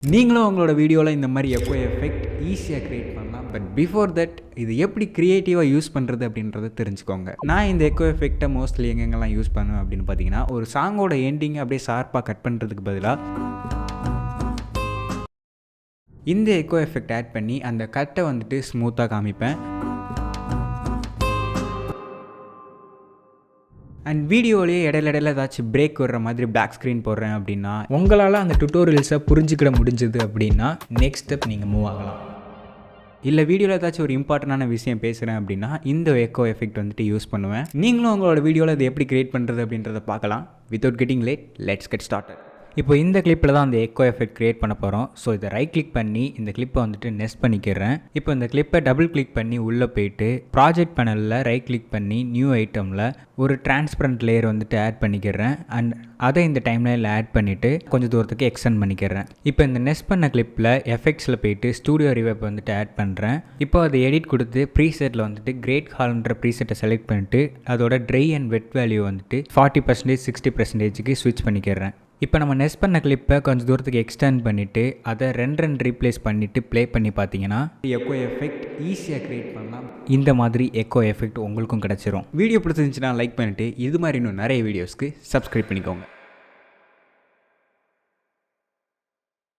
நீங்களும் உங்களோட வீடியோவில் இந்த மாதிரி எக்கோ எஃபெக்ட் ஈஸியாக க்ரியேட் பண்ணலாம். பட் பிஃபோர் தட் இது எப்படி க்ரியேட்டிவாக யூஸ் பண்ணுறது அப்படின்றத தெரிஞ்சுக்கோங்க. நான் இந்த எக்கோ எஃபெக்டை மோஸ்ட்லி எங்கெங்கெல்லாம் யூஸ் பண்ணுவேன் அப்படின்னு பார்த்தீங்கன்னா, ஒரு சாங்கோட எண்டிங் அப்படியே ஷார்ப்பாக கட் பண்ணுறதுக்கு பதிலாக இந்த எக்கோ எஃபெக்ட் ஆட் பண்ணி அந்த கட்டை வந்துட்டு ஸ்மூத்தாக காமிப்பேன். அண்ட் வீடியோலேயே இடையில ஏதாச்சும் பிரேக் வர்ற மாதிரி பேக் ஸ்க்ரீன் போடுறேன் அப்படின்னா, உங்களால் அந்த டுட்டோரியல்ஸை புரிஞ்சுக்கிட முடிஞ்சது அப்படின்னா நெக்ஸ்ட் ஸ்டெப் நீங்கள் மூவ் ஆகலாம். இல்லை வீடியோவில் ஏதாச்சும் ஒரு இம்பார்ட்டண்டான விஷயம் பேசுகிறேன் அப்படின்னா இந்த எக்கோ எஃபெக்ட் வந்துட்டு யூஸ் பண்ணுவேன். நீங்களும் உங்களோட வீடியோவில் அதை எப்படி க்ரியேட் பண்ணுறது அப்படின்றத பார்க்கலாம். Without getting late, let's get started. இப்போ இந்த கிளிப்பில் தான் அந்த எக்கோ எஃபெக்ட் க்ரியேட் பண்ண போகிறோம். ஸோ இதை ரைட் கிளிக் பண்ணி இந்த கிளிப்பை வந்துட்டு நெஸ்ட் பண்ணிக்கிறேன். இப்போ இந்த கிளிப்பை டபுள் கிளிக் பண்ணி உள்ளே போயிட்டு ப்ராஜெக்ட் பேனலில் ரைட் கிளிக் பண்ணி நியூ ஐட்டமில் ஒரு டிரான்ஸ்பரண்ட் லேயர் வந்துட்டு ஆட் பண்ணிக்கிறேன். அண்ட் அதை இந்த டைம்லைனில் ஆட் பண்ணிவிட்டு கொஞ்சம் தூரத்துக்கு எக்ஸ்டெண்ட் பண்ணிக்கிறேன். இப்போ இந்த நெஸ்ட் பண்ண கிளிப்பில் எஃபெக்ட்ஸில் போயிட்டு ஸ்டூடியோ ரிவேப் வந்துட்டு ஆட் பண்ணுறேன். இப்போ அதை எடிட் கொடுத்து ப்ரீசெட்டில் வந்துட்டு கிரேட் ஹால்ன்ற ப்ரீசெட்டை செலக்ட் பண்ணிட்டு அதோட ட்ரை அண்ட் வெட் வேல்யூ வந்துட்டு 40% 60%க்கு ஸ்விட்ச் பண்ணிக்கிறேன். இப்போ நம்ம நெஸ்ட் பண்ண கிளிப்பை கொஞ்சம் தூரத்துக்கு எக்ஸ்டெண்ட் பண்ணிவிட்டு அதை ரெண்டு ரீப்ளேஸ் பண்ணிவிட்டு ப்ளே பண்ணி பார்த்தீங்கன்னா எக்கோ எஃபெக்ட் ஈஸியாக க்ரியேட் பண்ணலாம். இந்த மாதிரி எக்கோ எஃபெக்ட் உங்களுக்கும் கிடச்சிரும். வீடியோ பிடிச்சிருந்துச்சுன்னா லைக் பண்ணிவிட்டு இது மாதிரி இன்னும் நிறைய வீடியோஸ்க்கு சப்ஸ்கிரைப் பண்ணிக்கோங்க.